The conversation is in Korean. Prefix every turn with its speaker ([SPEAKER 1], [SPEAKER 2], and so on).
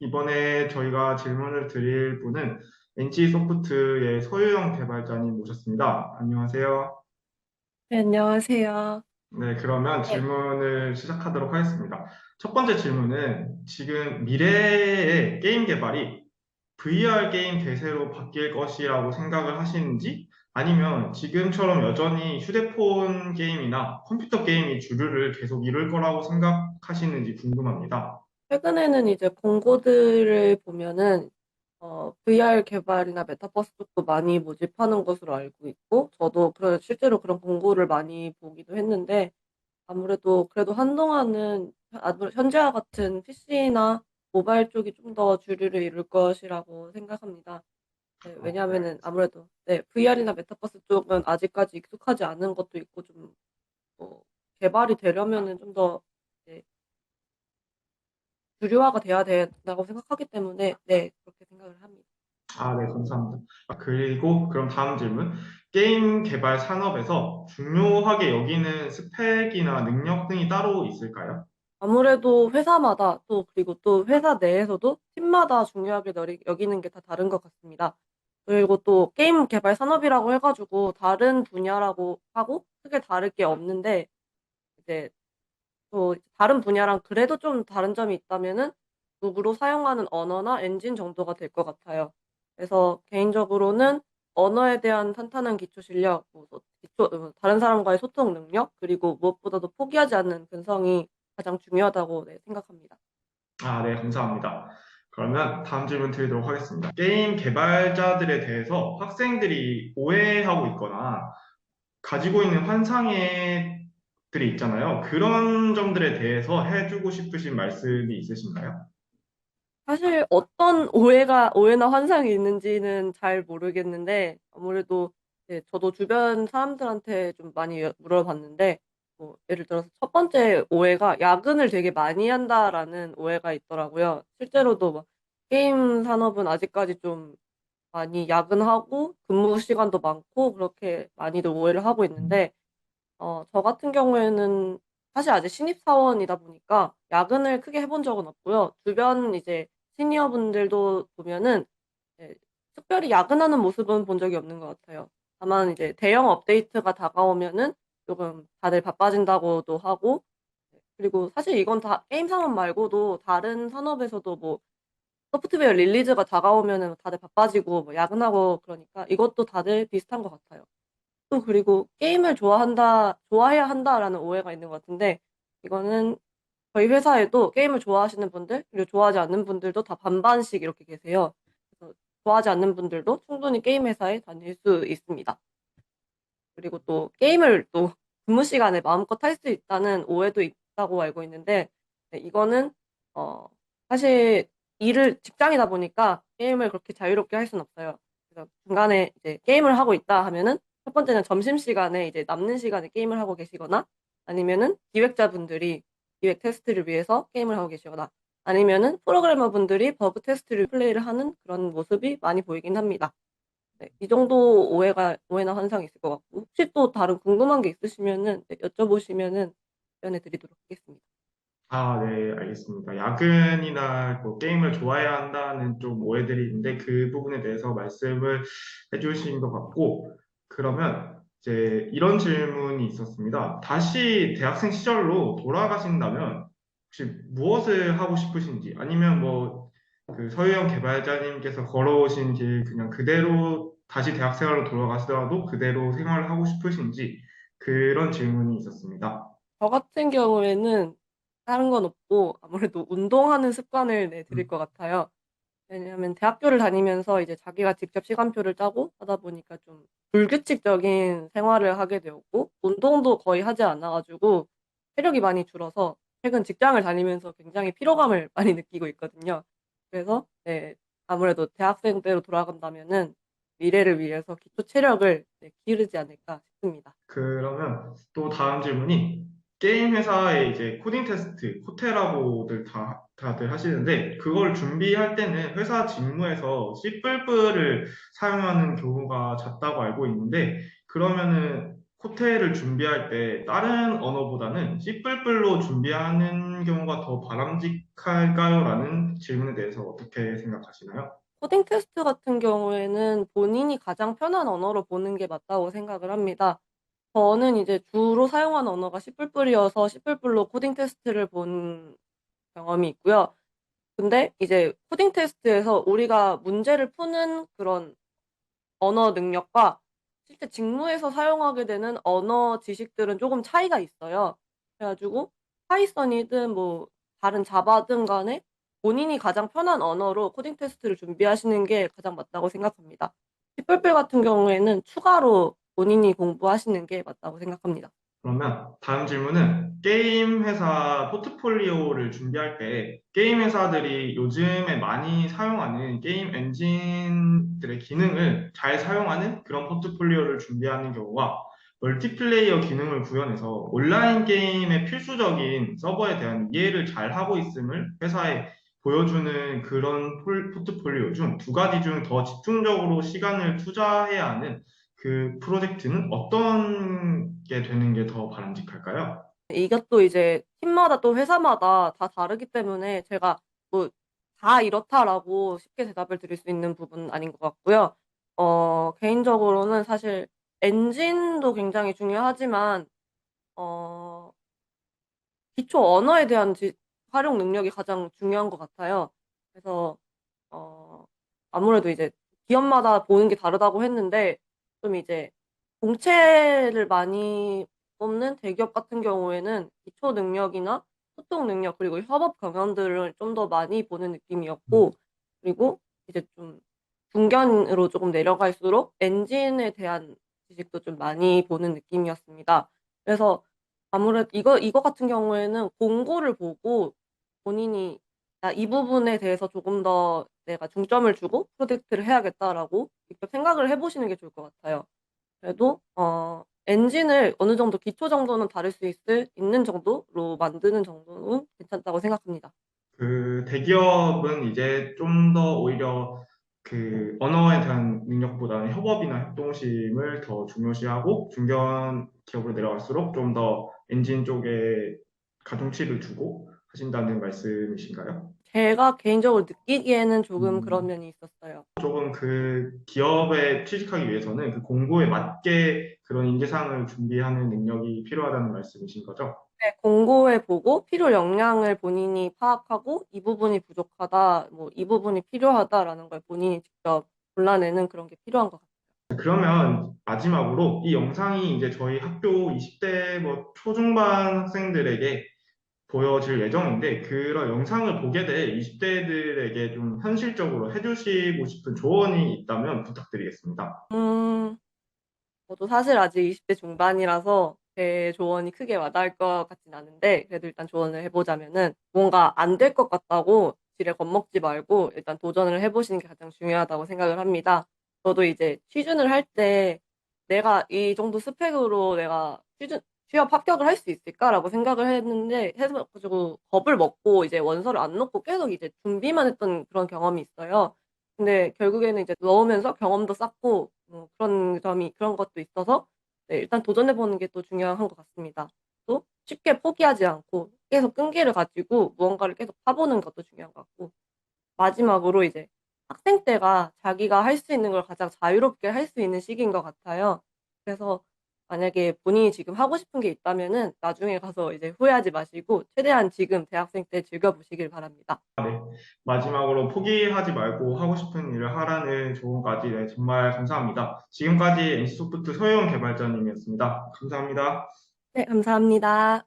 [SPEAKER 1] 이번에 저희가 질문을 드릴 분은 NC소프트의 서유영 개발자님 모셨습니다. 안녕하세요.
[SPEAKER 2] 네, 안녕하세요.
[SPEAKER 1] 네, 그러면
[SPEAKER 2] 네.
[SPEAKER 1] 질문을 시작하도록 하겠습니다. 첫 번째 질문은 지금 미래의 게임 개발이 VR 게임 대세로 바뀔 것이라고 생각을 하시는지 아니면 지금처럼 여전히 휴대폰 게임이나 컴퓨터 게임이 주류를 계속 이룰 거라고 생각하시는지 궁금합니다.
[SPEAKER 2] 최근에는 이제 공고들을 보면은 VR 개발이나 메타버스 쪽도 많이 모집하는 것으로 알고 있고, 저도 실제로 그런 공고를 많이 보기도 했는데, 아무래도 그래도 한동안은 현재와 같은 PC나 모바일 쪽이 좀 더 주류를 이룰 것이라고 생각합니다. 네, 왜냐하면은 아무래도 네, VR이나 메타버스 쪽은 아직까지 익숙하지 않은 것도 있고 좀 어, 개발이 되려면은 좀 더 주류화가 돼야 된다고 생각하기 때문에 네 그렇게 생각을 합니다.
[SPEAKER 1] 아, 네, 감사합니다. 그리고 그럼 다음 질문. 게임 개발 산업에서 중요하게 여기는 스펙이나 능력 등이 따로 있을까요?
[SPEAKER 2] 아무래도 회사마다 또 그리고 또 회사 내에서도 팀마다 중요하게 여기는 게 다 다른 것 같습니다. 그리고 또 게임 개발 산업이라고 해 가지고 다른 분야라고 하고 크게 다를 게 없는데 이제 또 다른 분야랑 그래도 좀 다른 점이 있다면은 도구로 사용하는 언어나 엔진 정도가 될 것 같아요. 그래서 개인적으로는 언어에 대한 탄탄한 기초 실력, 다른 사람과의 소통 능력, 그리고 무엇보다도 포기하지 않는 근성이 가장 중요하다고 네 생각합니다.
[SPEAKER 1] 아, 네, 감사합니다. 그러면 다음 질문 드리도록 하겠습니다. 게임 개발자들에 대해서 학생들이 오해하고 있거나 가지고 있는 환상들이 있잖아요. 그런 점들에 대해서 해주고 싶으신 말씀이 있으신가요?
[SPEAKER 2] 사실 어떤 오해나 환상이 있는지는 잘 모르겠는데 아무래도 네 저도 주변 사람들한테 좀 많이 물어봤는데 뭐 예를 들어서 첫 번째 오해가 '야근을 되게 많이 한다.'라는 오해가 있더라고요. 실제로도 막 게임 산업은 아직까지 좀 많이 야근하고 근무 시간도 많고 그렇게 많이들 오해를 하고 있는데 저 같은 경우에는 사실 아직 신입사원이다 보니까 야근을 크게 해본 적은 없고요. 주변 이제 시니어분들도 보면은 네 특별히 야근하는 모습은 본 적이 없는 것 같아요. 다만 이제 대형 업데이트가 다가오면은 조금 다들 바빠진다고도 하고 그리고 사실 이건 다 게임 산업 말고도 다른 산업에서도 뭐 소프트웨어 릴리즈가 다가오면은 다들 바빠지고 뭐 야근하고 그러니까 이것도 다들 비슷한 것 같아요. 또 그리고 게임을 좋아해야 한다라는 오해가 있는 것 같은데 이거는 저희 회사에도 게임을 좋아하시는 분들 그리고 좋아하지 않는 분들도 다 반반씩 이렇게 계세요. 그래서 좋아하지 않는 분들도 충분히 게임 회사에 다닐 수 있습니다. 그리고 또 게임을 또 근무 시간에 마음껏 할 수 있다는 오해도 있다고 알고 있는데 네 이거는 어 사실 일을 직장이다 보니까 게임을 그렇게 자유롭게 할 수는 없어요. 그래서 중간에 이제 게임을 하고 있다 하면은 첫 번째는 점심시간에 이제 남는 시간에 게임을 하고 계시거나 아니면은 기획자분들이 기획 테스트를 위해서 게임을 하고 계시거나 아니면은 프로그래머분들이 버그 테스트를 플레이를 하는 그런 모습이 많이 보이긴 합니다. 네. 이 정도 오해나 환상이 있을 것 같고 혹시 또 다른 궁금한 게 있으시면은 네 여쭤보시면은 답변해 드리도록 하겠습니다.
[SPEAKER 1] 아, 네, 알겠습니다. 야근이나 뭐 게임을 좋아해야 한다는 좀 오해들이 있는데 그 부분에 대해서 말씀을 해주신 것 같고, 그러면 이제 이런 질문이 있었습니다. 다시 대학생 시절로 돌아가신다면 혹시 무엇을 하고 싶으신지, 아니면 뭐 그 서유형 개발자님께서 걸어오신 길 그냥 그대로 다시 대학 생활로 돌아가시더라도 그대로 생활을 하고 싶으신지 그런 질문이 있었습니다.
[SPEAKER 2] 저 같은 경우에는 다른 건 없고 아무래도 운동하는 습관을 네 들일 것 같아요. 왜냐하면 대학교를 다니면서 이제 자기가 직접 시간표를 짜고 하다 보니까 좀 불규칙적인 생활을 하게 되었고 운동도 거의 하지 않아 가지고 체력이 많이 줄어서 최근 직장을 다니면서 굉장히 피로감을 많이 느끼고 있거든요. 그래서 네 아무래도 대학생 때로 돌아간다면은 미래를 위해서 기초 체력을 네 기르지 않을까 싶습니다.
[SPEAKER 1] 그러면 또 다음 질문이 게임 회사의 이제 코딩 테스트, 코테라고들 다들 하시는데 그걸 준비할 때는 회사 직무에서 C++을 사용하는 경우가 잦다고 알고 있는데 그러면은 코테를 준비할 때 다른 언어보다는 C++로 준비하는 경우가 더 바람직할까요? 라는 질문에 대해서 어떻게 생각하시나요?
[SPEAKER 2] 코딩 테스트 같은 경우에는 본인이 가장 편한 언어로 보는 게 맞다고 생각을 합니다. 저는 이제 주로 사용하는 언어가 C++이어서 C++로 코딩 테스트를 본 경험이 있고요. 근데 이제 코딩 테스트에서 우리가 문제를 푸는 그런 언어 능력과 실제 직무에서 사용하게 되는 언어 지식들은 조금 차이가 있어요. 그래 가지고 파이썬이든 뭐 다른 자바든 간에 본인이 가장 편한 언어로 코딩 테스트를 준비하시는 게 가장 맞다고 생각합니다. C++ 같은 경우에는 추가로 본인이 공부하시는 게 맞다고 생각합니다.
[SPEAKER 1] 그러면 다음 질문은 게임 회사 포트폴리오를 준비할 때 게임 회사들이 요즘에 많이 사용하는 게임 엔진들의 기능을 잘 사용하는 그런 포트폴리오를 준비하는 경우와 멀티플레이어 기능을 구현해서 온라인 게임의 필수적인 서버에 대한 이해를 잘 하고 있음을 회사에 보여주는 그런 포트폴리오 중 두 가지 중 더 집중적으로 시간을 투자해야 하는 그 프로젝트는 어떤 게 되는 게 더 바람직할까요?
[SPEAKER 2] 이게 또 이제 팀마다 또 회사마다 다 다르기 때문에 제가 뭐 "다 이렇다."라고 쉽게 대답을 드릴 수 있는 부분은 아닌 것 같고요. 개인적으로는 사실 엔진도 굉장히 중요하지만 어 기초 언어에 대한 활용 능력이 가장 중요한 것 같아요. 그래서 어 아무래도 이제 기업마다 보는 게 다르다고 했는데 좀 이제 공채를 많이 뽑는 대기업 같은 경우에는 기초 능력이나 소통 능력 그리고 협업 경험들을 좀 더 많이 보는 느낌이었고 그리고 이제 좀 중견으로 조금 내려갈수록 엔진에 대한 지식도 좀 많이 보는 느낌이었습니다. 그래서 아무래도 이거 같은 경우에는 공고를 보고 본인이 '나 이 부분에 대해서 조금 더 내가 중점을 주고 프로젝트를 해야겠다.'라고 직접 생각을 해 보시는 게 좋을 것 같아요. 그래도 엔진을 어느 정도 기초 정도는 다룰 수 있는 정도로 만드는 정도는 괜찮다고 생각합니다.
[SPEAKER 1] 그 대기업은 이제 좀 더 오히려 그 언어에 대한 능력보다는 협업이나 협동심을 더 중요시하고 중견 기업으로 내려갈수록 좀 더 엔진 쪽에 가중치를 두고 하신다는 말씀이신가요?
[SPEAKER 2] 제가 개인적으로 느끼기에는 조금 그런
[SPEAKER 1] 음,
[SPEAKER 2] 면이 있었어요.
[SPEAKER 1] 조금 그 기업에 취직하기 위해서는 그 공고에 맞게 그런 인재상을 준비하는 능력이 필요하다는 말씀이신 거죠?
[SPEAKER 2] 네. 공고해 보고 필요 역량을 본인이 파악하고 '이 부분이 부족하다.' 뭐 '이 부분이 필요하다.'라는 걸 본인이 직접 골라내는 그런 게 필요한 것 같아요.
[SPEAKER 1] 그러면 마지막으로 이 영상이 이제 저희 학교 20대 뭐 초중반 학생들에게 보여질 예정인데 그런 영상을 보게 될 20대들에게 좀 현실적으로 해주시고 싶은 조언이 있다면 부탁드리겠습니다.
[SPEAKER 2] 음. 저도 사실 아직 20대 중반이라서 제 조언이 크게 와닿을 것 같진 않은데 그래도 일단 조언을 해 보자면은 뭔가 안 될 것 같다고 지레 겁먹지 말고 일단 도전을 해 보시는 게 가장 중요하다고 생각을 합니다. 저도 이제 취준을 할 때 '내가 이 정도 스펙으로 내가 취업 합격을 할 수 있을까?'라고 생각을 했는데 해 가지고 겁을 먹고 이제 원서를 안 넣고 계속 이제 준비만 했던 그런 경험이 있어요. 근데 결국에는 이제 넣으면서 경험도 쌓고 그런 것도 있어서 네 일단 도전해 보는 게 또 중요한 것 같습니다. 또 쉽게 포기하지 않고 계속 끈기를 가지고 무언가를 계속 파 보는 것도 중요한 것 같고 마지막으로 이제 학생 때가 자기가 할 수 있는 걸 가장 자유롭게 할 수 있는 시기인 것 같아요. 그래서 만약에 본인이 지금 하고 싶은 게 있다면은 나중에 가서 이제 후회하지 마시고 최대한 지금 대학생 때 즐겨 보시길 바랍니다.
[SPEAKER 1] 마지막으로 포기하지 말고 하고 싶은 일을 하라는 조언까지 네, 정말 감사합니다. 지금까지 NC소프트 서혜원 개발자님이었습니다. 감사합니다.
[SPEAKER 2] 네 감사합니다.